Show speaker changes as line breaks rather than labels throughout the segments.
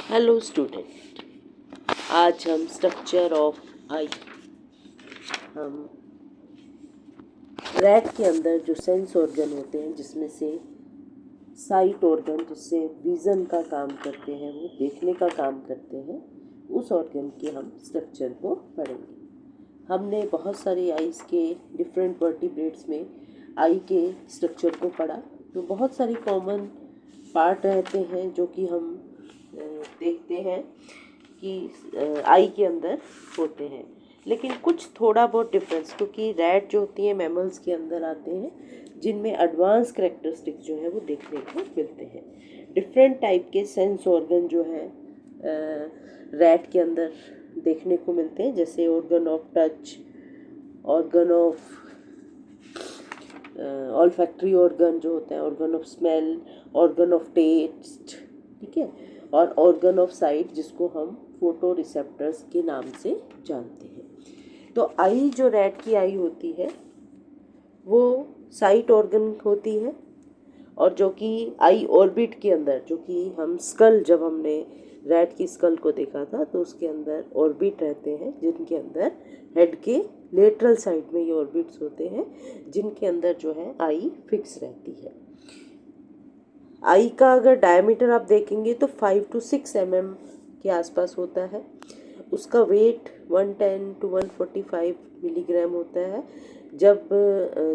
Hello student, आज हम structure of आई हम रैट के अंदर जो सेंस ऑर्गन होते हैं जिसमें से साइट ऑर्गन जिससे विज़न का काम करते हैं, वो देखने का काम करते हैं, उस ऑर्गन के हम स्ट्रक्चर को पढ़ेंगे। हमने बहुत सारे आइज़ के डिफरेंट वर्टिब्रेट्स में आई के स्ट्रक्चर को पढ़ा, तो बहुत सारी कॉमन पार्ट रहते हैं जो कि हम देखते हैं कि आई के अंदर होते हैं, लेकिन कुछ थोड़ा बहुत डिफरेंस, क्योंकि रैट जो होती हैं मैमल्स के अंदर आते हैं जिनमें एडवांस करेक्टरिस्टिक्स जो है वो देखने को मिलते हैं। डिफरेंट टाइप के सेंस ऑर्गन जो है रैट के अंदर देखने को मिलते हैं, जैसे organ of touch, organ of olfactory organ जो होता है, organ of smell, organ of taste, ठीक है, और ऑर्गन ऑफ साइट जिसको हम फोटो रिसेप्टर्स के नाम से जानते हैं। तो आई जो रैट की आई होती है वो साइट ऑर्गन होती है, और जो कि आई ऑर्बिट के अंदर, जो कि हम स्कल, जब हमने रैट की स्कल को देखा था तो उसके अंदर ऑर्बिट रहते हैं जिनके अंदर हेड के लेटरल साइड में ये ऑर्बिट्स होते हैं जिनके अंदर जो है आई फिक्स रहती है। आई का अगर डायमीटर आप देखेंगे तो 5 to 6 mm के आसपास होता है। उसका वेट 110 to 145 मिलीग्राम होता है जब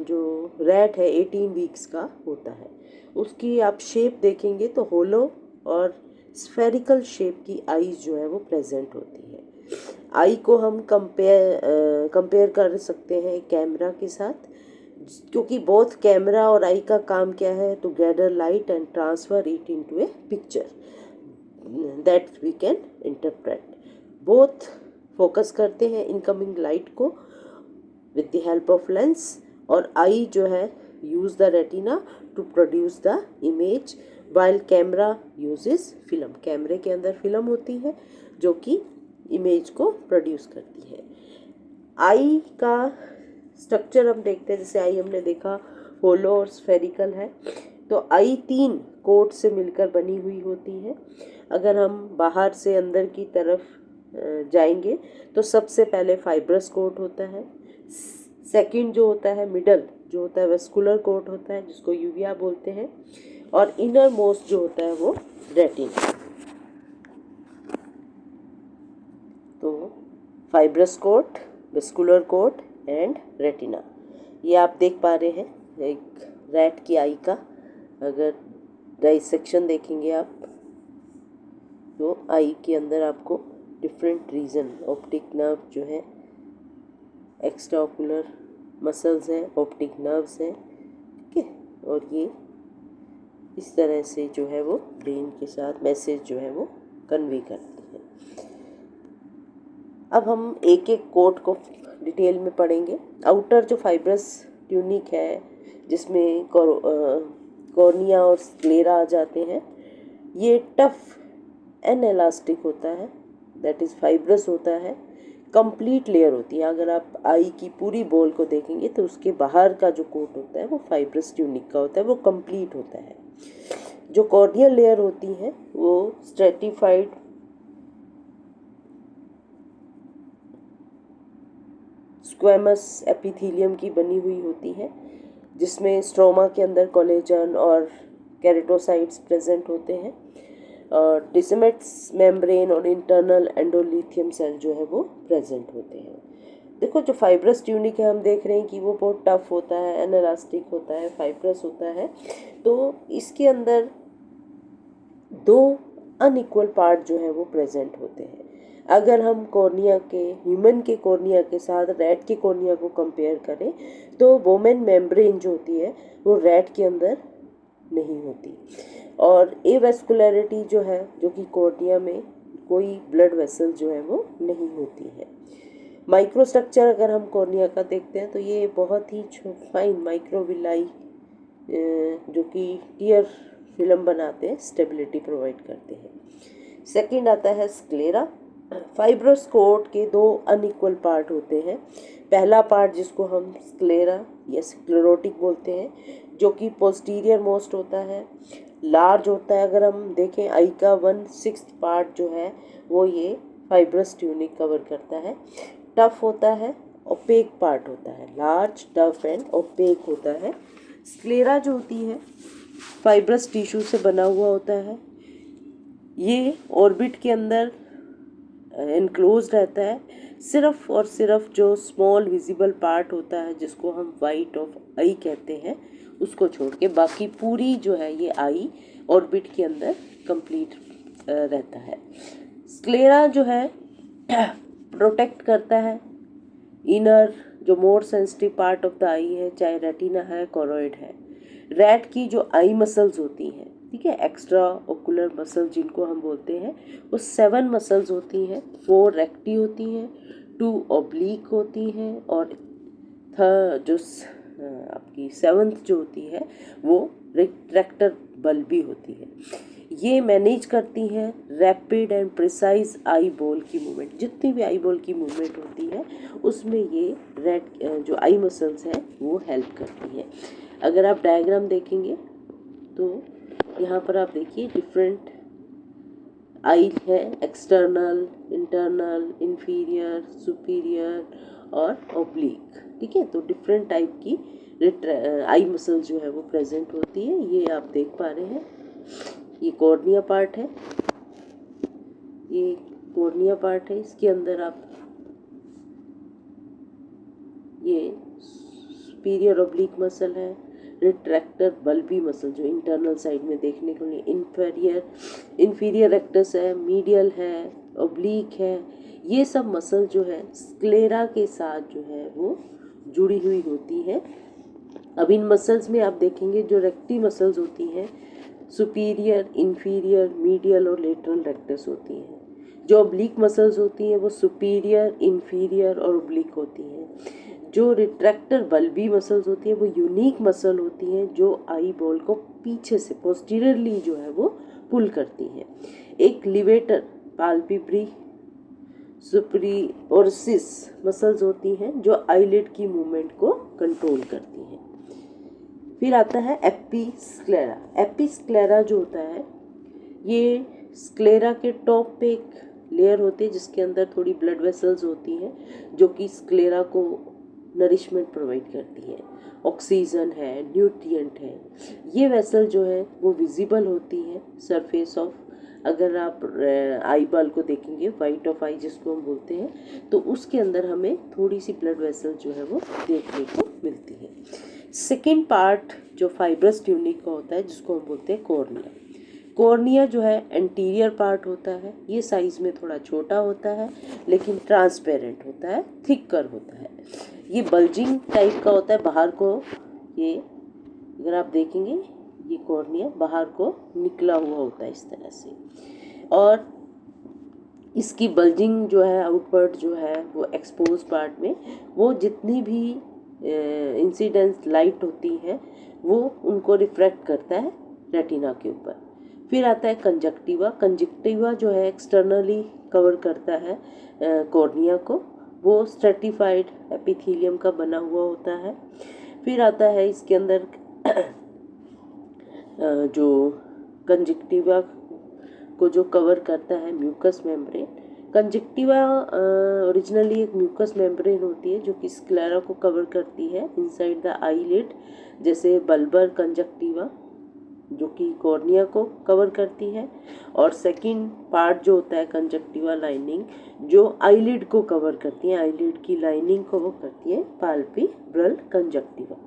जो रैट है 18 वीक्स का होता है। उसकी आप शेप देखेंगे तो होलो और स्फेरिकल शेप की आईज जो है वो प्रेजेंट होती है। आई को हम कंपेयर कर सकते हैं कैमरा के साथ, क्योंकि बोथ कैमरा और आई का काम क्या है, to gather light and transfer it into a picture that we can interpret. Both focus करते हैं इनकमिंग लाइट को with the help of lens, और आई जो है use the retina to produce the image, while camera uses film. कैमरे के अंदर film होती है जो कि इमेज को प्रोड्यूस करती है। आई का स्ट्रक्चर हम देखते हैं, जैसे आई हमने देखा होलो और स्फेरिकल है, तो आई 3 कोट से मिलकर बनी हुई होती है। अगर हम बाहर से अंदर की तरफ जाएंगे तो सबसे पहले फाइब्रस कोट होता है, सेकंड जो होता है मिडल जो होता है वेस्कुलर कोट होता है जिसको यूविया बोलते हैं, और इनर मोस्ट जो होता है वो रेटिना। तो fibrous coat, vascular coat and retina, ये आप देख पा रहे हैं एक रैट की आई का। अगर डाइसेक्शन देखेंगे आप तो आई के अंदर आपको डिफरेंट रीजन, ऑप्टिक नर्व जो है, एक्स्ट्रा ऑकुलर मसल्स हैं, ऑप्टिक नर्व्स हैं, ठीक है, और ये इस तरह से जो है वो ब्रेन के साथ मैसेज जो है वो कन्वे करती है। अब हम एक एक कोट को डिटेल में पढ़ेंगे। आउटर जो फाइब्रस ट्यूनिक है जिसमें कॉर्निया और स्क्लेरा आ जाते हैं, ये टफ एंड इलास्टिक होता है, दैट इज़ फाइब्रस होता है, कंप्लीट लेयर होती है। अगर आप आई की पूरी बॉल को देखेंगे तो उसके बाहर का जो कोट होता है वो फाइब्रस ट्यूनिक का होता है, वो कंप्लीट होता है। जो कॉर्नियल लेयर होती है वो स्ट्रेटिफाइड स्क्वेमस एपिथेलियम की बनी हुई होती है, जिसमें स्ट्रोमा के अंदर कोलेजन और केराटोसाइट्स प्रेजेंट होते हैं, और डिसमेट्स मेम्ब्रेन और इंटरनल एंडोलिथियम सेल जो है वो प्रेजेंट होते हैं। देखो जो फाइब्रस ट्यूनिक है हम देख रहे हैं कि वो बहुत टफ होता है, एनालास्टिक होता है, फाइब्रस होता है, तो इसके अंदर 2 अनइक्वल पार्ट जो है वो प्रेजेंट होते हैं। अगर हम कॉर्निया के, ह्यूमन के कॉर्निया के साथ रैट के कॉर्निया को कंपेयर करें तो वोमेन मेम्ब्रेन जो होती है वो रैट के अंदर नहीं होती, और एवेस्कुलरिटी जो है, जो कि कॉर्निया में कोई ब्लड वेसल जो है वो नहीं होती है। माइक्रो स्ट्रक्चर अगर हम कॉर्निया का देखते हैं तो ये बहुत ही फाइन माइक्रोविलाई जो कि टीयर फिल्म बनाते हैं, स्टेबिलिटी प्रोवाइड करते हैं। सेकंड आता है स्क्लेरा। फाइब्रस कोट के 2 अनइक्वल पार्ट होते हैं। पहला पार्ट जिसको हम स्क्लेरा या स्क्लेरोटिक बोलते हैं, जो कि पोस्टीरियर मोस्ट होता है, लार्ज होता है। अगर हम देखें आई का 1/6 पार्ट जो है वो ये फाइब्रस ट्यूनिक कवर करता है। टफ होता है, ओपेक पार्ट होता है, लार्ज, टफ एंड ओपेक होता है। स्क्लेरा जो होती है फाइब्रस टिश्यू से बना हुआ होता है। ये ऑर्बिट के अंदर इनक्लोज रहता है। सिर्फ और सिर्फ जो स्मॉल विजिबल पार्ट होता है जिसको हम वाइट ऑफ आई कहते हैं उसको छोड़ के बाकी पूरी जो है ये आई ऑर्बिट के अंदर कंप्लीट रहता है। स्क्लेरा जो है प्रोटेक्ट करता है इनर जो more sensitive part of the eye है, चाहे रेटिना है, कोरोइड है। रैट की जो आई मसल्स होती हैं, ठीक है, एक्स्ट्रा ओकुलर मसल जिनको हम बोलते हैं, वो 7 मसल्स होती हैं। 4 रेक्टी होती हैं, 2 ओब्लिक होती हैं और जो आपकी 7th जो होती है वो रिट्रैक्टर बल्बी होती है। ये मैनेज करती हैं rapid and precise eye ball की मूवमेंट। जितनी भी आई बॉल की मूवमेंट होती है उसमें ये रेड जो आई मसल्स हैं वो हेल्प करती हैं। अगर आप डायग्राम देखेंगे तो यहाँ पर आप देखिए डिफरेंट आई है, एक्सटर्नल, इंटरनल, इंफीरियर, सुपीरियर और ओब्लिक, ठीक है। तो डिफरेंट टाइप की आई मसल जो है वो प्रेजेंट होती है। ये आप देख पा रहे हैं, ये कॉर्निया पार्ट है, ये कॉर्निया पार्ट है। इसके अंदर आप ये सुपीरियर ओब्लिक मसल है, रिट्रैक्टर बल्बी मसल जो इंटरनल साइड में देखने को मिले, इंफीरियर रेक्टस है, मीडियल है, ओब्लिक है। ये सब मसल जो है स्क्लेरा के साथ जो है वो जुड़ी हुई होती है। अब इन मसल्स में आप देखेंगे जो रेक्टी मसल्स होती हैं सुपीरियर, इंफीरियर, मीडियल और लेटरल रेक्टस होती हैं। जो ओब्लिक मसल्स होती हैं वो सुपीरियर, इंफीरियर और ओब्लिक होती हैं। जो रिट्रैक्टर बल्बी मसल्स होती हैं वो यूनिक मसल होती हैं जो आई बॉल को पीछे से पोस्टीरियरली जो है वो पुल करती हैं। एक लिवेटर पाल्पेब्री सुपरियोरिस मसल्स होती हैं जो आईलिड की मूवमेंट को कंट्रोल करती हैं। फिर आता है एपिस्क्लेरा। एपिस्क्लेरा जो होता है ये स्क्लेरा के टॉप पे एक लेयर होती है जिसके अंदर थोड़ी ब्लड वेसल्स होती हैं जो कि स्क्लेरा को नरिशमेंट प्रोवाइड करती है, ऑक्सीजन है, न्यूट्रिएंट है। ये वेसल जो है वो विजिबल होती है सरफेस ऑफ, अगर आप आई बॉल को देखेंगे वाइट ऑफ आई जिसको हम बोलते हैं तो उसके अंदर हमें थोड़ी सी ब्लड वेसल जो है वो देखने को मिलती है। सेकेंड पार्ट जो फाइब्रस ट्यूनिक का होता है जिसको हम बोलते हैं कॉर्निया। कॉर्निया जो है एंटीरियर पार्ट होता है, ये साइज में थोड़ा छोटा होता है लेकिन ट्रांसपेरेंट होता है, थिकर होता है। ये बल्जिंग टाइप का होता है, बाहर को ये अगर आप देखेंगे ये कॉर्निया बाहर को निकला हुआ होता है इस तरह से। और इसकी बल्जिंग जो है आउटवर्ड जो है वो एक्सपोज पार्ट में वो जितनी भी इंसिडेंस लाइट होती है वो उनको रिफ्रैक्ट करता है रेटिना के ऊपर। फिर आता है कंजक्टिवा। कंजक्टिवा जो है एक्सटर्नली कवर करता है कॉर्निया को, वो स्ट्रेटिफाइड एपिथेलियम का बना हुआ होता है। फिर आता है इसके अंदर जो कंजक्टिवा को जो कवर करता है म्यूकस मेम्ब्रेन। कंजक्टिवा ओरिजिनली एक म्यूकस मेम्ब्रेन होती है जो कि स्क्लेरा को कवर करती है इनसाइड द आईलिड, जैसे बल्बर कंजक्टिवा जो कि कॉर्निया को कवर करती है। और सेकंड पार्ट जो होता है कंजक्टिवा लाइनिंग जो आईलिड को कवर करती है, आईलिड की लाइनिंग को वो करती है पाल्पेब्रल कंजक्टिवा।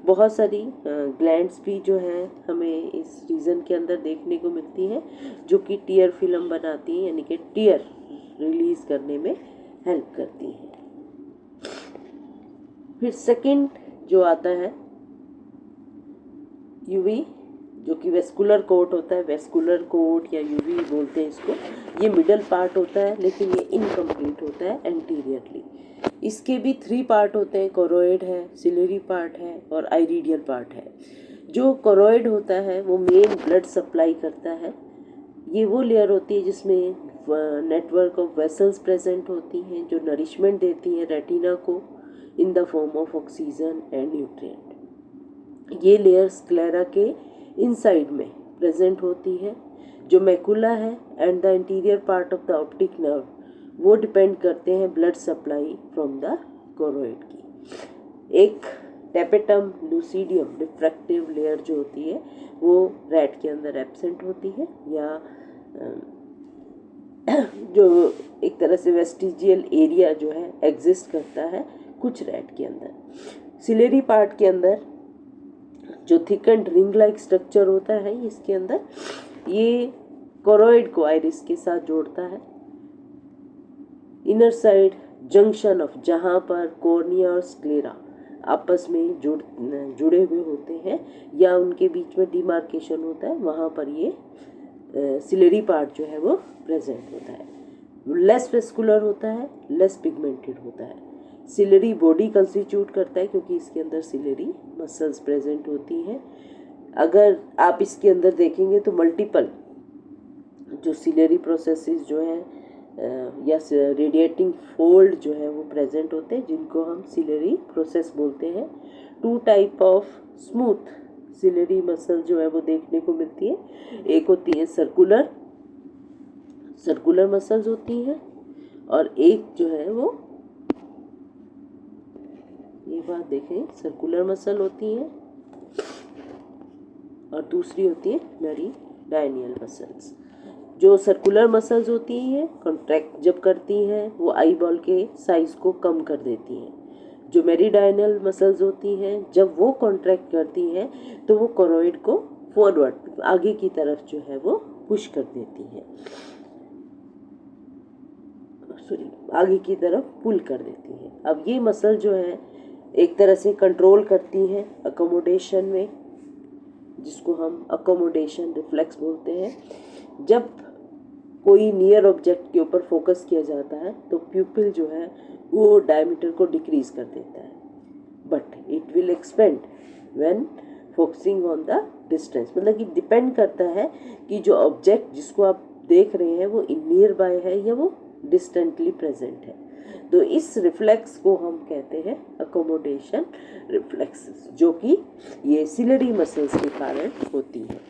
बहुत सारी ग्लैंड्स भी जो हैं हमें इस रीजन के अंदर देखने को मिलती हैं जो कि टीयर फिल्म बनाती हैं, यानी कि टीयर रिलीज करने में हेल्प करती हैं। फिर सेकंड जो आता है यूवी जो कि वेस्कुलर कोट होता है, वेस्कुलर कोट या यूवी बोलते हैं इसको। ये मिडल पार्ट होता है लेकिन ये इनकम्प्लीट होता है एंटीरियरली। इसके भी 3 पार्ट होते हैं, कोरोइड है, सिलेरी पार्ट है और आइरिडियल पार्ट है। जो कोरोइड होता है वो मेन ब्लड सप्लाई करता है। ये वो लेयर होती है जिसमें नेटवर्क ऑफ वेसल्स प्रेजेंट होती हैं जो नरिशमेंट देती हैं रेटिना को in the form of oxygen and nutrient. ये लेयर स्क्लेरा के इनसाइड में प्रेजेंट होती है। जो मैकुला है and the interior part of the optic nerve वो डिपेंड करते हैं blood supply from the choroid की। एक टेपेटम लूसिडियम रिफ्रैक्टिव लेयर जो होती है वो रैट के अंदर एब्सेंट होती है, या जो एक तरह से वेस्टिजियल एरिया जो है एग्जिस्ट करता है कुछ रैट के अंदर। सिलेरी पार्ट के अंदर जो थिकंड रिंग लाइक स्ट्रक्चर होता है इसके अंदर, ये कोरोइड को आइरिस के साथ जोड़ता है। इनर साइड जंक्शन ऑफ जहाँ पर कॉर्निया और स्क्लेरा आपस में जुड़े हुए होते हैं या उनके बीच में डिमार्केशन होता है, वहाँ पर ये सिलेरी पार्ट जो है वो प्रेजेंट होता है। लेस वेस्कुलर होता है, लेस पिगमेंटेड होता है। सिलेरी बॉडी कंस्टिट्यूट करता है क्योंकि इसके अंदर सिलेरी मसल्स प्रेजेंट होती हैं। अगर आप इसके अंदर देखेंगे तो मल्टीपल जो सिलेरी प्रोसेसेस जो हैं या रेडिएटिंग फोल्ड जो है वो प्रेजेंट होते हैं, जिनको हम सिलेरी प्रोसेस बोलते हैं। 2 type of smooth ciliary muscle जो है वो देखने को मिलती है। एक होती है सर्कुलर मसल्स होती हैं, और एक जो है वो, ये बात देखें, सर्कुलर मसल होती है और दूसरी होती है मेरिडाइनियल मसल्स। जो सर्कुलर मसल्स होती हैं कॉन्ट्रैक्ट जब करती हैं वो आई बॉल के साइज को कम कर देती हैं। जो मेरिडाइनल मसल्स होती हैं जब वो कॉन्ट्रैक्ट करती हैं तो वो कोरोइड को फॉरवर्ड आगे की तरफ जो है वो पुश कर देती हैं, आगे की तरफ पुल कर देती हैं। अब ये मसल जो है एक तरह से कंट्रोल करती हैं अकोमोडेशन में, जिसको हम अकोमोडेशन रिफ्लेक्स बोलते हैं। जब कोई नियर ऑब्जेक्ट के ऊपर फोकस किया जाता है तो प्यूपिल जो है वो डायमीटर को डिक्रीज कर देता है, but it will expand when focusing on the distance. मतलब कि डिपेंड करता है कि जो ऑब्जेक्ट जिसको आप देख रहे हैं वो नियर बाय है या वो डिस्टेंटली प्रेजेंट है। तो इस रिफ्लेक्स को हम कहते हैं अकोमोडेशन रिफ्लेक्स, जो कि ये सिलेरी मसल्स के कारण होती है।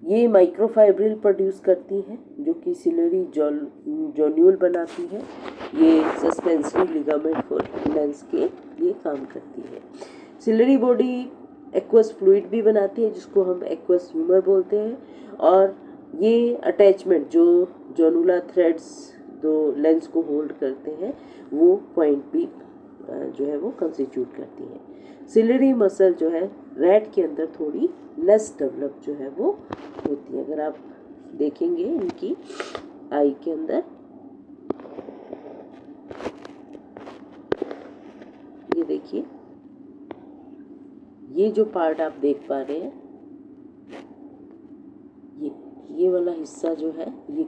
ये माइक्रोफाइब्रिल प्रोड्यूस करती है जो कि सिलेरी जोन्यूल बनाती है। ये सस्पेंसरी लिगामेंट फॉर लेंस के लिए काम करती है। सिलेरी बॉडी एक्वस फ्लूइड भी बनाती है जिसको हम एक्वस ह्यूमर बोलते हैं, और ये अटैचमेंट जो जोनुला थ्रेड्स जो लेंस को होल्ड करते हैं वो पॉइंट भी जो है वो कंस्टिट्यूट करती है। सिलेरी मसल जो है रैट के अंदर थोड़ी लेस डेवलप जो है वो होती है। अगर आप देखेंगे इनकी आई के अंदर, ये देखिए, ये जो पार्ट आप देख पा रहे हैं, ये वाला हिस्सा जो है ये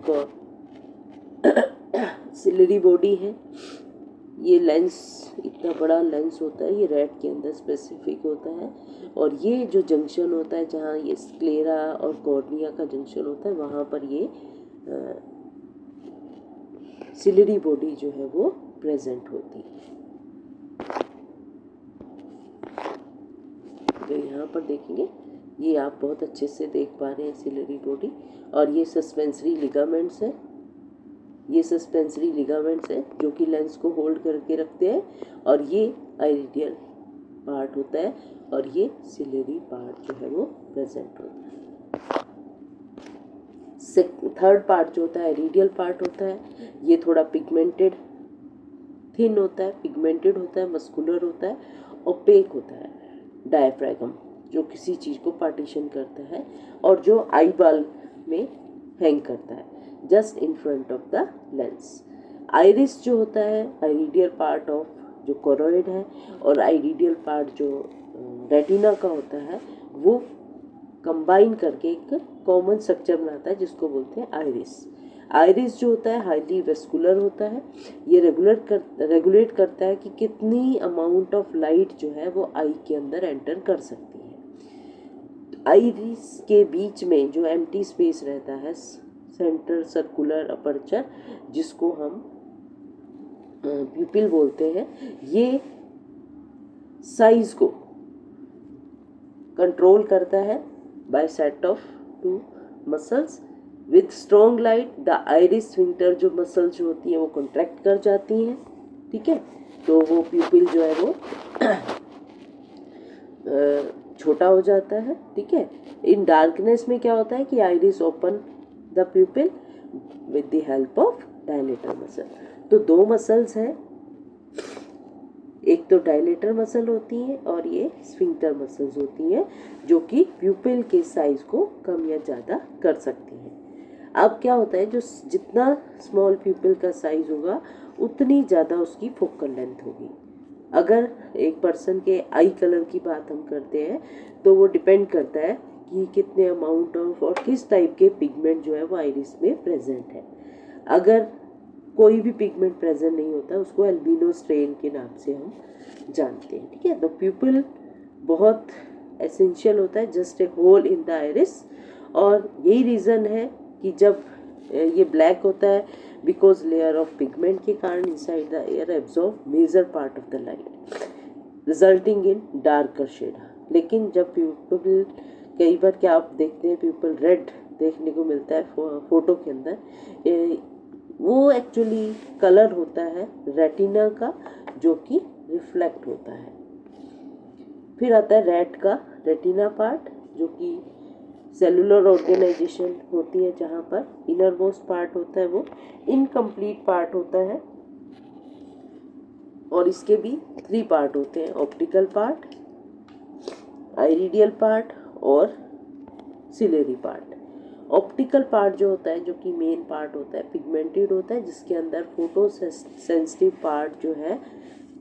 सिलेरी बॉडी है। ये लेंस इतना बड़ा लेंस होता है, ये रैट के अंदर स्पेसिफिक होता है, और ये जो जंक्शन होता है जहाँ ये स्क्लेरा और कॉर्निया का जंक्शन होता है वहाँ पर ये सिलेरी बॉडी जो है वो प्रेजेंट होती है। तो यहाँ पर देखेंगे, ये आप बहुत अच्छे से देख पा रहे हैं सिलेरी बॉडी, और ये सस्पेंसरी लिगामेंट्स है। ये सस्पेंसरी लिगामेंट्स है जो कि लेंस को होल्ड करके रखते हैं, और ये आइरिडियल पार्ट होता है, और ये सिलेरी पार्ट जो है वो प्रेजेंट होता है। थर्ड पार्ट जो होता है आइरिडियल पार्ट होता है। ये थोड़ा पिगमेंटेड थिन होता है, पिगमेंटेड होता है, मस्कुलर होता है, ओपेक होता है। डायफ्रागम जो किसी चीज़ को पार्टीशन करता है और जो आई बॉल में हैंग करता है just in front of the lens. Iris जो होता है आइरिडियल पार्ट ऑफ जो कोरोइड है, और आइरिडियल पार्ट जो रेटिना का होता है वो कंबाइन करके एक कॉमन स्ट्रक्चर बनाता है जिसको बोलते हैं आइरिस। आइरिस जो होता है हाईली वेस्कुलर होता है। ये रेगुलेट करता है कि कितनी अमाउंट ऑफ लाइट जो है वो आई के अंदर एंटर कर सकती है। आइरिस के बीच में जो एम्प्टी स्पेस रहता है सेंटर सर्कुलर अपर्चर, जिसको हम प्यूपिल बोलते हैं, ये साइज को कंट्रोल करता है by set of two muscles. With strong light the iris sphincter जो मसल्स जो होती हैं वो कॉन्ट्रैक्ट कर जाती हैं, ठीक है, तो वो प्यूपिल जो है वो छोटा हो जाता है, ठीक है। इन डार्कनेस में क्या होता है कि iris open the प्यूपिल with the help of dilator muscle. तो दो मसल्स हैं, एक तो डायलेटर मसल होती है और ये स्फिंक्टर मसल्स होती हैं जो कि प्यूपिल के साइज को कम या ज़्यादा कर सकती हैं। अब क्या होता है, जो जितना स्मॉल प्यूपिल का साइज होगा उतनी ज़्यादा उसकी फोकल लेंथ होगी। अगर एक पर्सन के आई कलर की बात हम करते हैं तो वो डिपेंड करता है कि कितने अमाउंट ऑफ और किस टाइप के पिगमेंट जो है वो आइरिस में प्रेजेंट है। अगर कोई भी पिगमेंट प्रेजेंट नहीं होता उसको एल्बिनो स्ट्रेन के नाम से हम जानते हैं, ठीक है। तो प्यूपिल बहुत एसेंशियल होता है, just a hole in the iris, और यही रीज़न है कि जब ये ब्लैक होता है बिकॉज लेयर ऑफ पिगमेंट के कारण inside the air absorb major part of the light resulting in darker shade. लेकिन जब प्यूपिल, कई बार क्या आप देखते हैं प्यूपिल रेड देखने को मिलता है फोटो के अंदर, वो एक्चुअली कलर होता है रेटिना का जो कि रिफ्लेक्ट होता है। फिर आता है रेट का रेटिना पार्ट जो कि सेलुलर ऑर्गेनाइजेशन होती है, जहाँ पर इनर मोस्ट पार्ट होता है वो इनकम्प्लीट पार्ट होता है, और इसके भी 3 पार्ट होते हैं, ऑप्टिकल पार्ट, आइरिडियल पार्ट और सिलेरी पार्ट। ऑप्टिकल पार्ट जो होता है, जो कि मेन पार्ट होता है, पिगमेंटेड होता है, जिसके अंदर फोटो सेंसिटिव पार्ट जो है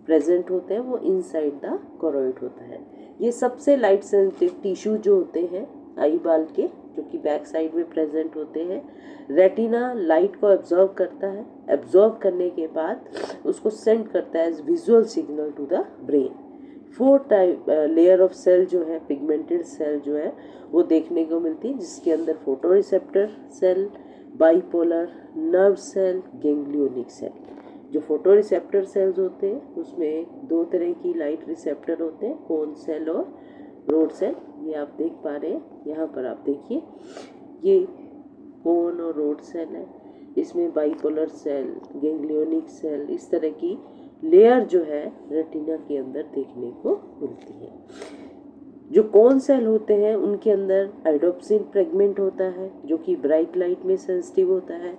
प्रेजेंट होते हैं, वो इनसाइड द कोरोइड होता है। ये सबसे लाइट सेंसिटिव टिश्यू जो होते हैं आई बाल के, जो कि बैक साइड में प्रेजेंट होते हैं। रेटिना लाइट को एब्जॉर्ब करता है, एब्जॉर्ब करने के बाद उसको सेंड करता है as visual signal to the brain. 4 type layer of cell जो है, पिगमेंटेड सेल जो है वो देखने को मिलती है, जिसके अंदर photoreceptor cell, bipolar, nerve cell, ganglionic cell. जो फोटो रिसेप्टर सेल्स होते हैं उसमें 2 तरह की लाइट रिसेप्टर होते हैं, कोन सेल और रोड सेल। ये आप देख पा रहे हैं, यहाँ पर आप देखिए ये कोन और रोड सेल है, इसमें बाइपोलर सेल, गैंग्लियोनिक सेल, इस तरह की लेयर जो है रेटिना के अंदर देखने को मिलती है। जो कोन सेल होते हैं उनके अंदर आइडोप्सिन फ्रेगमेंट होता है जो कि ब्राइट लाइट में सेंसिटिव होता है।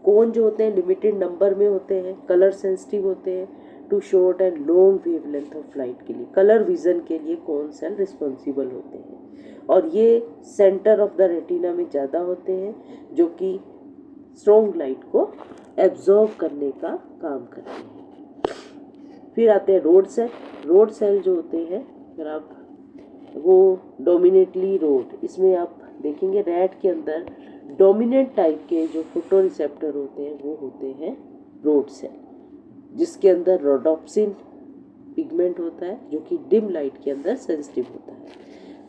कोन जो होते हैं लिमिटेड नंबर में होते हैं, कलर सेंसिटिव होते हैं to short and long wavelength of light के लिए, कलर विजन के लिए कोन सेल रिस्पॉन्सिबल होते हैं, और ये सेंटर ऑफ द रेटिना में ज़्यादा होते हैं जो कि स्ट्रॉन्ग लाइट को एब्जॉर्ब करने का काम करते हैं। फिर आते हैं रोड सेल। रोड सेल जो होते हैं, अगर आप वो डोमिनेटली रोड, इसमें आप देखेंगे रेड के अंदर डोमिनेंट टाइप के जो फोटो रिसेप्टर होते हैं वो होते हैं रोड सेल, जिसके अंदर रोडोप्सिन पिगमेंट होता है जो कि डिम लाइट के अंदर सेंसिटिव होता है,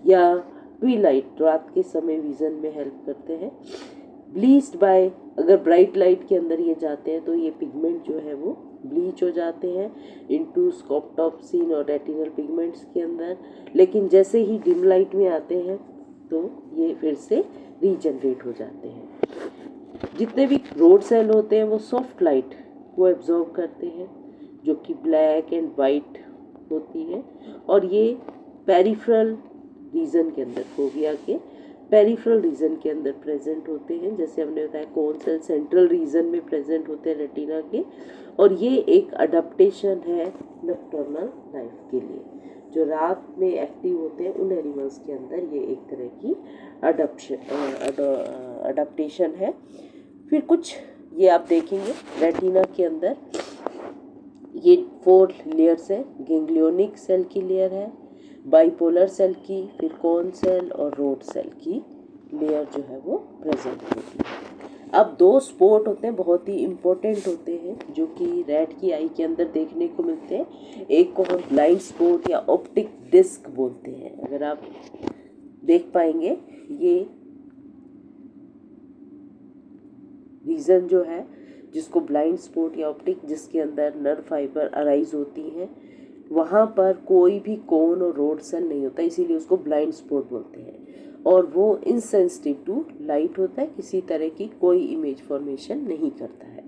या ट्विलाइट रात के समय विजन में हेल्प करते हैं। ब्लीच्ड बाय, अगर ब्राइट लाइट के अंदर ये जाते हैं तो ये पिगमेंट जो है वो ब्लीच हो जाते हैं इनटू स्कोपटॉप्सिन और रेटिनल पिगमेंट्स के अंदर, लेकिन जैसे ही डिम लाइट में आते हैं तो ये फिर से रीजनरेट हो जाते हैं। जितने भी रोड सेल होते हैं वो सॉफ्ट लाइट को एब्जॉर्ब करते हैं जो कि ब्लैक एंड वाइट होती है, और ये पेरिफेरल रीजन के अंदर, फोविया के पेरिफेरल रीजन के अंदर प्रेजेंट होते हैं। जैसे हमने बताया कोन सेल सेंट्रल रीजन में प्रेजेंट होते हैं रेटिना के, और ये एक अडेप्टेशन है नॉकटर्नल लाइफ के लिए, जो रात में एक्टिव होते हैं उन एनिमल्स के अंदर ये एक तरह की अडेप्टेशन है। फिर कुछ ये आप देखेंगे रेटिना के अंदर ये 4 लेयर्स है, गैंग्लियोनिक सेल की लेयर है, बाइपोलर सेल की, फिर कोन सेल और रोड सेल की लेयर जो है वो प्रेजेंट होती है। अब 2 स्पॉट होते हैं, बहुत ही इम्पोर्टेंट होते हैं, जो कि रेट की आई के अंदर देखने को मिलते हैं। एक को हम ब्लाइंड स्पॉट या ऑप्टिक डिस्क बोलते हैं। अगर आप देख पाएंगे ये रीजन जो है जिसको ब्लाइंड स्पॉट या ऑप्टिक, जिसके अंदर नर्व फाइबर अराइज होती हैं, वहाँ पर कोई भी कोन और रोड सेल नहीं होता, इसीलिए उसको ब्लाइंड स्पॉट बोलते हैं। और वो इनसेंसिटिव टू लाइट होता है, किसी तरह की कोई इमेज फॉर्मेशन नहीं करता है।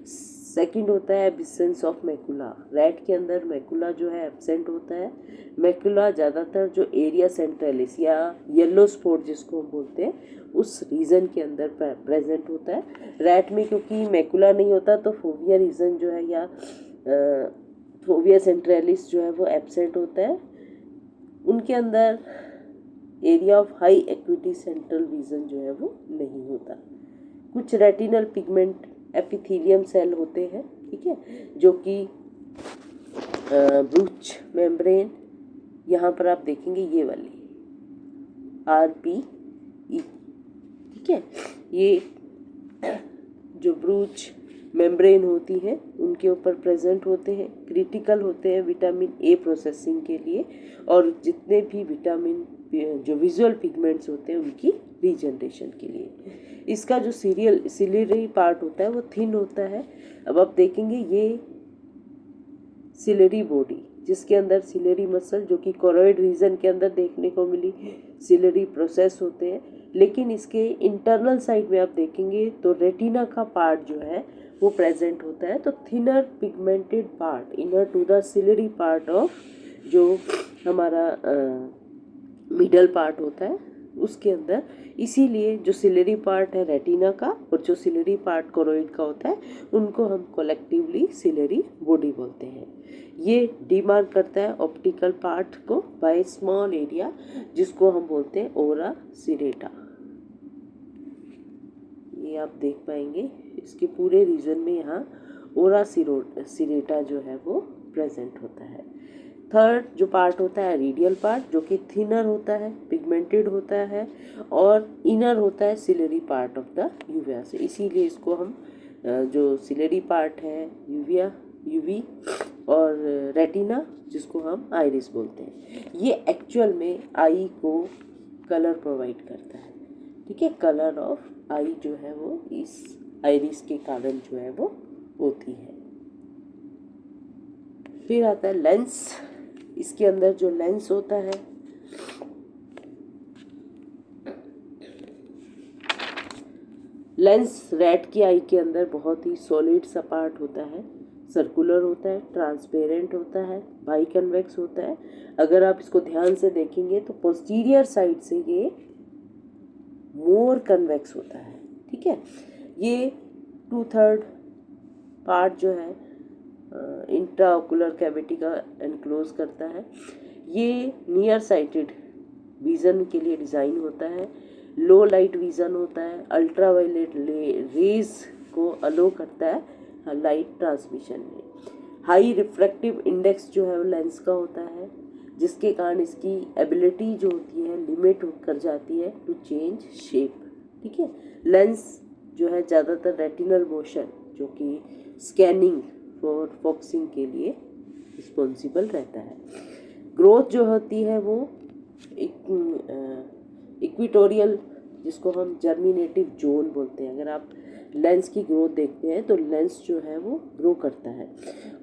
सेकंड होता है एब्सेंस ऑफ मैकुला। रैट के अंदर मैकुला जो है एब्सेंट होता है। मैकुला ज़्यादातर जो एरिया सेंट्रलिस या येलो स्पॉट जिसको हम बोलते हैं उस रीजन के अंदर प्रेजेंट होता है। रैट में क्योंकि मैकुला नहीं होता तो फोविया रीजन जो है या फोविया सेंट्रलिस जो है वो एब्सेंट होता है। उनके अंदर area of high equity central vision जो है वो नहीं होता। कुछ रेटिनल पिगमेंट एपिथेलियम सेल होते हैं, ठीक है, जो कि ब्रूच मेम्ब्रेन, यहाँ पर आप देखेंगे ये वाली RPE, ठीक है, ये जो ब्रूच मेम्ब्रेन होती है उनके ऊपर प्रेजेंट होते हैं। क्रिटिकल होते हैं विटामिन ए प्रोसेसिंग के लिए, और जितने भी विटामिन जो विजुअल पिगमेंट्स होते हैं उनकी रीजनरेशन के लिए। इसका जो सिलेरी पार्ट होता है वो थिन होता है। अब आप देखेंगे ये सिलेरी बॉडी जिसके अंदर सिलेरी मसल जो कि कोरोइड रीजन के अंदर देखने को मिली, सिलेरी प्रोसेस होते हैं। लेकिन इसके इंटरनल साइड में आप देखेंगे तो रेटिना का पार्ट जो है वो प्रेजेंट होता है। तो thinner pigmented part inner to the ciliary part of जो हमारा मिडल पार्ट होता है उसके अंदर, इसीलिए जो सिलेरी पार्ट है रेटिना का और जो सिलेरी पार्ट कोरोइड का होता है उनको हम कलेक्टिवली सिलेरी बॉडी बोलते हैं। ये डिमार्क करता है ऑप्टिकल पार्ट को बाय स्मॉल एरिया जिसको हम बोलते हैं ओरा सिरेटा। ये आप देख पाएंगे इसके पूरे रीजन में यहाँ ओरा सिरेटा जो है वो प्रेजेंट होता है। थर्ड जो पार्ट होता है रेडियल पार्ट जो कि थिनर होता है, पिगमेंटेड होता है और इनर होता है ciliary part of the uvea से, इसीलिए इसको हम जो सिलेरी पार्ट है यूवी और रेटिना जिसको हम आइरिस बोलते हैं, ये एक्चुअल में आई को कलर प्रोवाइड करता है, ठीक है। कलर ऑफ आई जो है वो इस आइरिस के कारण जो है वो होती है। फिर आता है लेंस। इसके अंदर जो लेंस होता है लेंस रैट की आई के अंदर बहुत ही सॉलिड सा पार्ट होता है, सर्कुलर होता है, ट्रांसपेरेंट होता है, बाई कन्वेक्स होता है। अगर आप इसको ध्यान से देखेंगे तो पोस्टीरियर साइड से ये मोर कन्वेक्स होता है, ठीक है। ये 2/3 पार्ट जो है इंट्राओकुलर कैविटी का एनक्लोज करता है। ये नियर साइटेड विज़न के लिए डिज़ाइन होता है, लो लाइट विज़न होता है, अल्ट्रावायलेट रेज को अलो करता है लाइट ट्रांसमिशन में। हाई रिफ्रैक्टिव इंडेक्स जो है वो लेंस का होता है जिसके कारण इसकी एबिलिटी जो होती है लिमिट कर जाती है टू चेंज शेप, ठीक है। लेंस जो है ज़्यादातर रेटिनल मोशन जो कि स्कैनिंग और फोकसिंग के लिए रिस्पॉन्सिबल रहता है। ग्रोथ जो होती है वो इक्विटोरियल जिसको हम जर्मिनेटिव जोन बोलते हैं। अगर आप लेंस की ग्रोथ देखते हैं तो लेंस जो है वो ग्रो करता है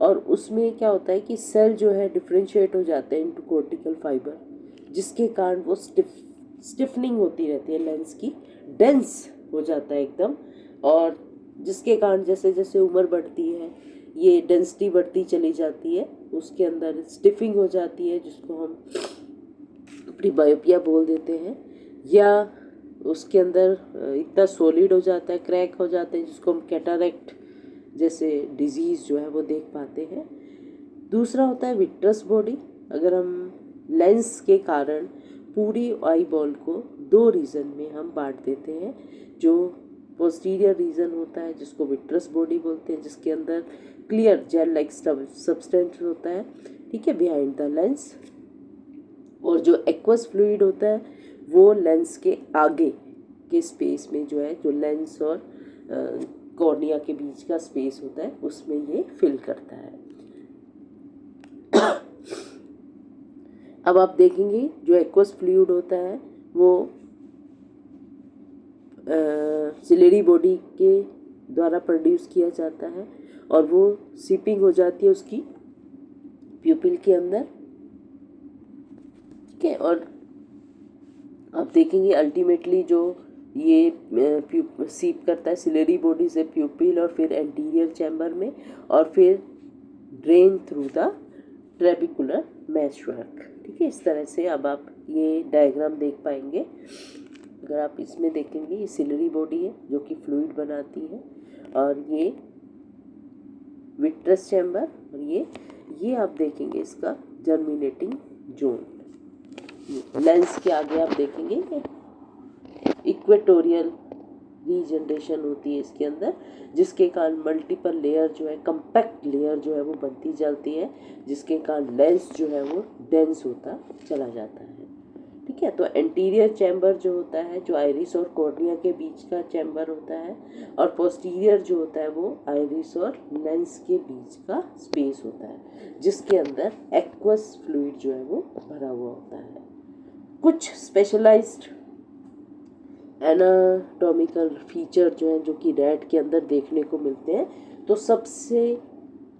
और उसमें क्या होता है कि सेल जो है डिफ्रेंशिएट हो जाते हैं इनटू कोर्टिकल फाइबर जिसके कारण वो स्टिफनिंग होती रहती है, लेंस की डेंस हो जाता है एकदम, और जिसके कारण जैसे जैसे उम्र बढ़ती है ये डेंसिटी बढ़ती चली जाती है, उसके अंदर स्टिफिंग हो जाती है जिसको हम प्रीबायोपिया बोल देते हैं, या उसके अंदर इतना सॉलिड हो जाता है, क्रैक हो जाते हैं जिसको हम कैटारैक्ट जैसे डिजीज़ जो है वो देख पाते हैं। दूसरा होता है विट्रस बॉडी। अगर हम लेंस के कारण पूरी आई बॉल को 2 रीजन में हम बांट देते हैं। जो पोस्टीरियर रीजन होता है जिसको विट्रस बॉडी बोलते हैं जिसके अंदर क्लियर जेल लाइक सब्सटेंस होता है, ठीक है, बिहाइंड द लेंस, और जो एक्वस फ्लूइड होता है वो लेंस के आगे के स्पेस में जो है जो लेंस और कॉर्निया के बीच का स्पेस होता है उसमें ये फिल करता है। अब आप देखेंगे जो एक्वस फ्लूइड होता है वो सिलेरी बॉडी के द्वारा प्रोड्यूस किया जाता है और वो सिपिंग हो जाती है उसकी प्यूपिल के अंदर, ठीक है। और आप देखेंगे अल्टीमेटली जो ये सीप करता है सिलेरी बॉडी से प्यूपिल और फिर एंटीरियर चैम्बर में और फिर drain through the trabecular meshwork, ठीक है। इस तरह से अब आप ये डायग्राम देख पाएंगे। अगर आप इसमें देखेंगे ये सिलेरी बॉडी है जो कि फ्लूइड बनाती है, और ये विट्रस चैम्बर, और ये आप देखेंगे इसका जर्मिनेटिंग जोन। लेंस के आगे आप देखेंगे इक्वेटोरियल रीजनरेशन होती है इसके अंदर, जिसके कारण मल्टीपल लेयर जो है, कंपैक्ट लेयर जो है वो बनती जाती है, जिसके कारण लेंस जो है वो डेंस होता चला जाता है, ठीक है। तो एंटीरियर चैम्बर जो होता है जो आइरिस और कॉर्निया के बीच का चैम्बर होता है, और पोस्टीरियर जो होता है वो आइरिस और लेंस के बीच का स्पेस होता है, जिसके अंदर एक्वस फ्लूइड जो है वो भरा हुआ होता है। कुछ स्पेशलाइज्ड एनाटॉमिकल फीचर जो हैं जो कि रैट के अंदर देखने को मिलते हैं, तो सबसे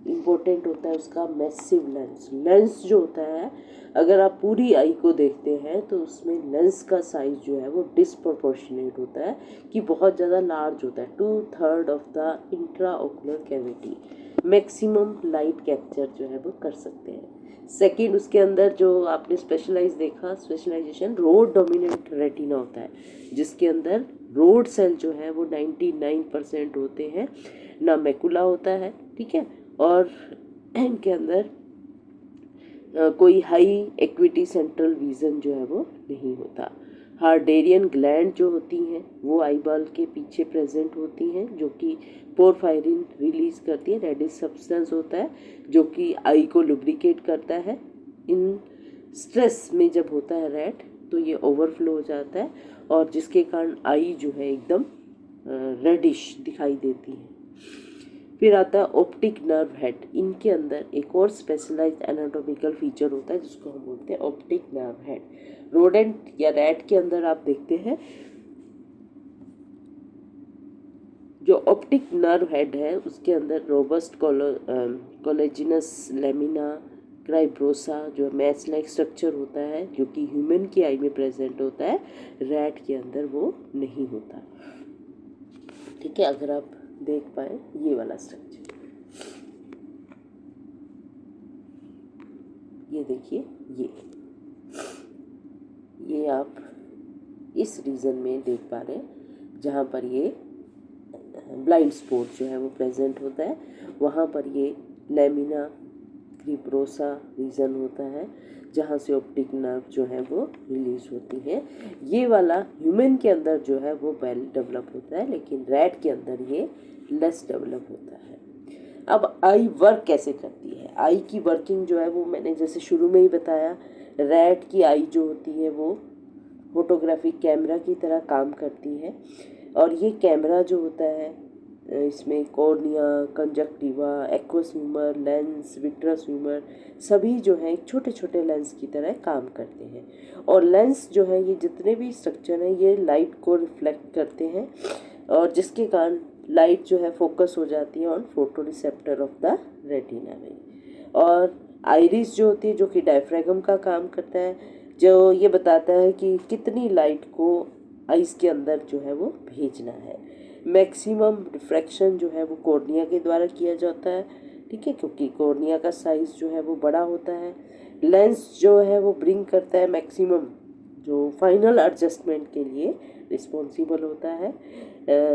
इम्पोर्टेंट होता है उसका मैसिव लेंस। लेंस जो होता है, अगर आप पूरी आई को देखते हैं तो उसमें लेंस का साइज जो है वो डिसप्रोपोर्शनेट होता है, कि बहुत ज़्यादा लार्ज होता है, 2/3 of the intraocular cavity. Maximum light capture जो है वो कर सकते हैं। सेकेंड, उसके अंदर जो आपने स्पेशलाइजेशन रोड डोमिनेंट रेटिना होता है, जिसके अंदर रोड सेल जो है वो 99% होते हैं, ना मैकुला होता है, ठीक है। और इनके अंदर कोई हाई एक्विटी सेंट्रल विजन जो है वो नहीं होता। हार्डेरियन ग्लैंड जो होती हैं वो आईबॉल के पीछे प्रेजेंट होती हैं, जो कि पोरफायरिन रिलीज करती है, रेडिश सब्सटेंस होता है जो कि आई को लुब्रिकेट करता है। इन स्ट्रेस में जब होता है रैट तो ये ओवरफ्लो हो जाता है, और जिसके कारण आई जो है एकदम रेडिश दिखाई देती है। फिर आता है ऑप्टिक नर्व हेड। इनके अंदर एक और स्पेशलाइज्ड एनाटॉमिकल फीचर होता है जिसको हम बोलते हैं ऑप्टिक नर्व हेड। रोडेंट या रैट के अंदर आप देखते हैं जो ऑप्टिक नर्व हेड है उसके अंदर रोबस्ट कोलेजिनस लेमिना क्राइब्रोसा जो मैच लाइक स्ट्रक्चर होता है, जो कि ह्यूमन की आई में प्रेजेंट होता है, रैट के अंदर वो नहीं होता, ठीक है। अगर आप देख पाए ये वाला स्ट्रक्चर, ये देखिए, ये आप इस रीजन में देख पा रहे हैं जहाँ पर ये ब्लाइंड स्पॉट जो है वो प्रेजेंट होता है, वहाँ पर ये लेमिना क्रिप्रोसा रीजन होता है जहाँ से ऑप्टिक नर्व जो है वो रिलीज होती है। ये वाला ह्यूमन के अंदर जो है वो वेल डेवलप होता है, लेकिन रैट के अंदर ये लेस डेवलप होता है। अब आई वर्क कैसे करती है? आई की वर्किंग जो है वो मैंने जैसे शुरू में ही बताया, रैट की आई जो होती है वो फोटोग्राफिक कैमरा की तरह काम करती है, और ये कैमरा जो होता है इसमें cornea, conjunctiva, aqueous humour, lens, vitreous humour सभी जो है एक छोटे छोटे लेंस की तरह काम करते हैं। और लेंस जो है ये जितने भी स्ट्रक्चर हैं ये लाइट को रिफ्लेक्ट करते हैं, और जिसके कारण लाइट जो है फोकस हो जाती है on photo receptor of the retina में। और आइरिस जो होती है जो कि डायफ्रागम का काम करता है, जो ये बताता है कि कितनी लाइट को आइस के अंदर जो है वो भेजना है। मैक्सिमम रिफ्रैक्शन जो है वो कॉर्निया के द्वारा किया जाता है, ठीक है, क्योंकि कॉर्निया का साइज जो है वो बड़ा होता है। लेंस जो है वो ब्रिंग करता है मैक्सिमम, जो फाइनल एडजस्टमेंट के लिए रिस्पॉन्सिबल होता है।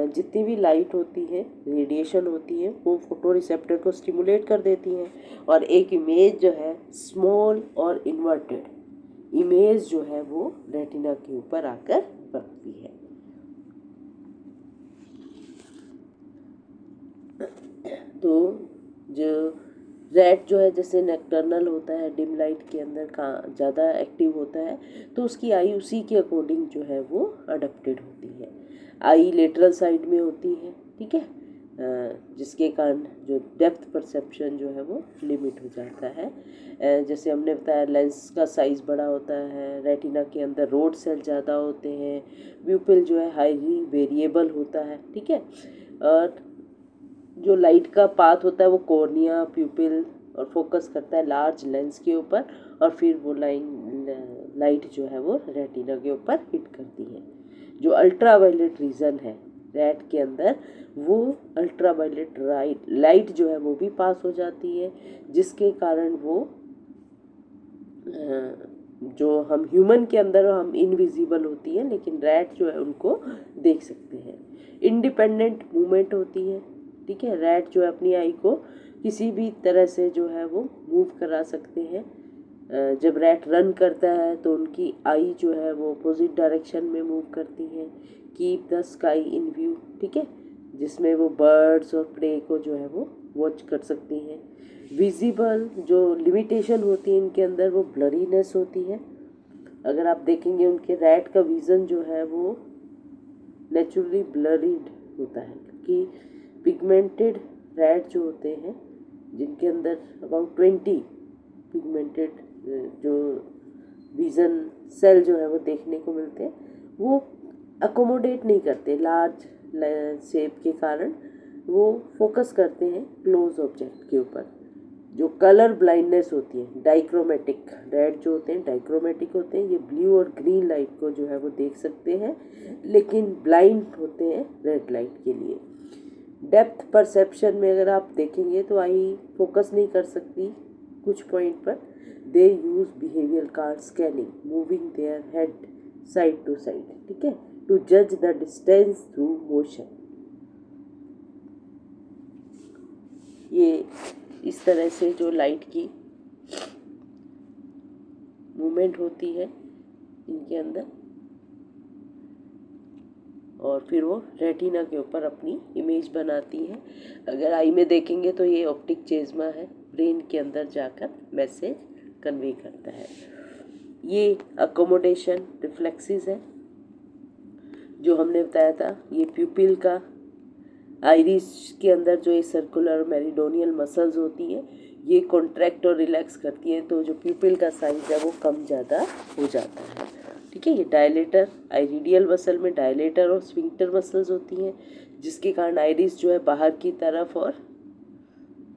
जितनी भी लाइट होती है, रेडिएशन होती है, वो फोटो रिसेप्टर को स्टिमुलेट कर देती हैं, और एक इमेज जो है स्मॉल और इन्वर्टेड इमेज जो है वो रेटिना के ऊपर आकर पड़ती है। तो जो रैट जो है जैसे नॉकटर्नल होता है, डिम लाइट के अंदर का ज़्यादा एक्टिव होता है, तो उसकी आई उसी के अकॉर्डिंग जो है वो अडेप्टेड होती है। आई लेटरल साइड में होती है, ठीक है, जिसके कारण जो डेप्थ परसेप्शन जो है वो लिमिट हो जाता है। जैसे हमने बताया लेंस का साइज़ बड़ा होता है, रेटिना के अंदर रोड सेल ज़्यादा होते हैं, प्यूपिल जो है हाईली वेरिएबल होता है, ठीक है। और जो लाइट का पाथ होता है वो कॉर्निया, प्यूपिल और फोकस करता है लार्ज लेंस के ऊपर, और फिर वो लाइट जो है वो रेटिना के ऊपर हिट करती है। जो अल्ट्रावायलेट रीजन है रेट के अंदर, वो अल्ट्रावायलेट लाइट जो है वो भी पास हो जाती है, जिसके कारण वो जो हम ह्यूमन के अंदर हम इनविजिबल होती है, लेकिन रैट जो है उनको देख सकते हैं। इंडिपेंडेंट मूवमेंट होती है, ठीक है। रैट जो है अपनी आई को किसी भी तरह से जो है वो मूव करा सकते हैं। जब रैट रन करता है तो उनकी आई जो है वो अपोजिट डायरेक्शन में मूव करती है। Keep the sky in view, ठीक है, जिसमें वो बर्ड्स और प्रे को जो है वो वॉच कर सकती हैं। विजिबल जो लिमिटेशन होती है इनके अंदर, वो ब्लरीनेस होती है। अगर आप देखेंगे उनके रैट का विज़न जो है वो नेचुरली ब्लरीड होता है, क्योंकि पिगमेंटेड रैट जो होते हैं, जिनके अंदर अबाउट 20 पिगमेंटेड जो विज़न सेल जो है वो देखने को मिलते हैं, वो अकोमोडेट नहीं करते लार्ज शेप के कारण। वो फोकस करते हैं क्लोज ऑब्जेक्ट के ऊपर। जो कलर ब्लाइंडनेस होती है, डाइक्रोमेटिक रेड जो होते हैं डाइक्रोमेटिक होते हैं, ये ब्लू और ग्रीन लाइट को जो है वो देख सकते हैं, लेकिन ब्लाइंड होते हैं रेड लाइट के लिए। डेप्थ परसेप्शन में अगर आप देखेंगे तो आई फोकस नहीं कर सकती कुछ पॉइंट पर। They use behaviour card scanning, moving their head side to side, ठीक है, टू जज द डिस्टेंस थ्रू मोशन। ये इस तरह से जो लाइट की मूवमेंट होती है इनके अंदर, और फिर वो रेटिना के ऊपर अपनी इमेज बनाती है। अगर आई में देखेंगे तो ये ऑप्टिक चेज़्मा है, ब्रेन के अंदर जाकर मैसेज कन्वे करता है। ये अकोमोडेशन रिफ्लेक्सेस है जो हमने बताया था। ये प्यूपिल का आइरिस के अंदर जो ये सर्कुलर मेरिडोनियल मसल्स होती है, ये कॉन्ट्रैक्ट और रिलैक्स करती है, तो जो प्यूपिल का साइज है वो कम ज़्यादा हो जाता है, ठीक है। ये डायलेटर, आइरिडियल मसल में डायलेटर और स्फिंक्टर मसल्स होती हैं, जिसके कारण आइरिस जो है बाहर की तरफ और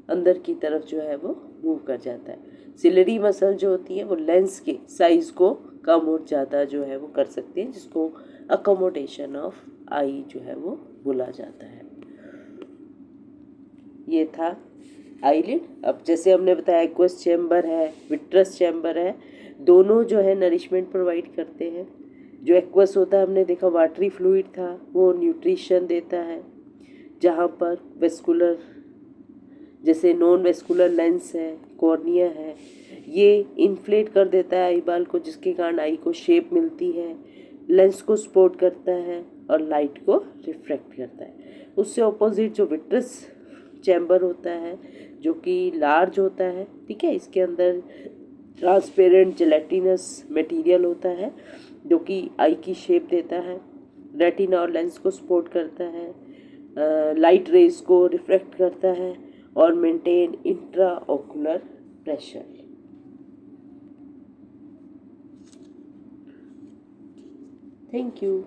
अंदर की तरफ जो है वो मूव कर जाता है। सिलरी मसल जो होती है वो लेंस के साइज को कम और ज़्यादा जो है वो कर सकते हैं, जिसको अकोमोडेशन ऑफ आई जो है वो बोला जाता है। ये था आईलिड। अब जैसे हमने बताया एक्वस चैम्बर है, विट्रस चैम्बर है, दोनों जो है नरिशमेंट प्रोवाइड करते हैं। जो एक्वस होता है हमने देखा वाटरी फ्लूइड था, वो न्यूट्रिशन देता है। जहाँ पर वेस्कुलर जैसे नॉन वेस्कुलर लेंस है, कॉर्निया है, ये इन्फ्लेट कर देता है आई बाल को, जिसके कारण आई को शेप मिलती है, लेंस को सपोर्ट करता है और लाइट को रिफ्रैक्ट करता है। उससे ऑपोजिट जो विट्रस चैम्बर होता है जो कि लार्ज होता है, ठीक है, इसके अंदर ट्रांसपेरेंट जेलेटिनस मटेरियल होता है जो कि आई की शेप देता है, रेटिना और लेंस को सपोर्ट करता है, लाइट रेज को रिफ्रैक्ट करता है और maintain intra ocular pressure. Thank you.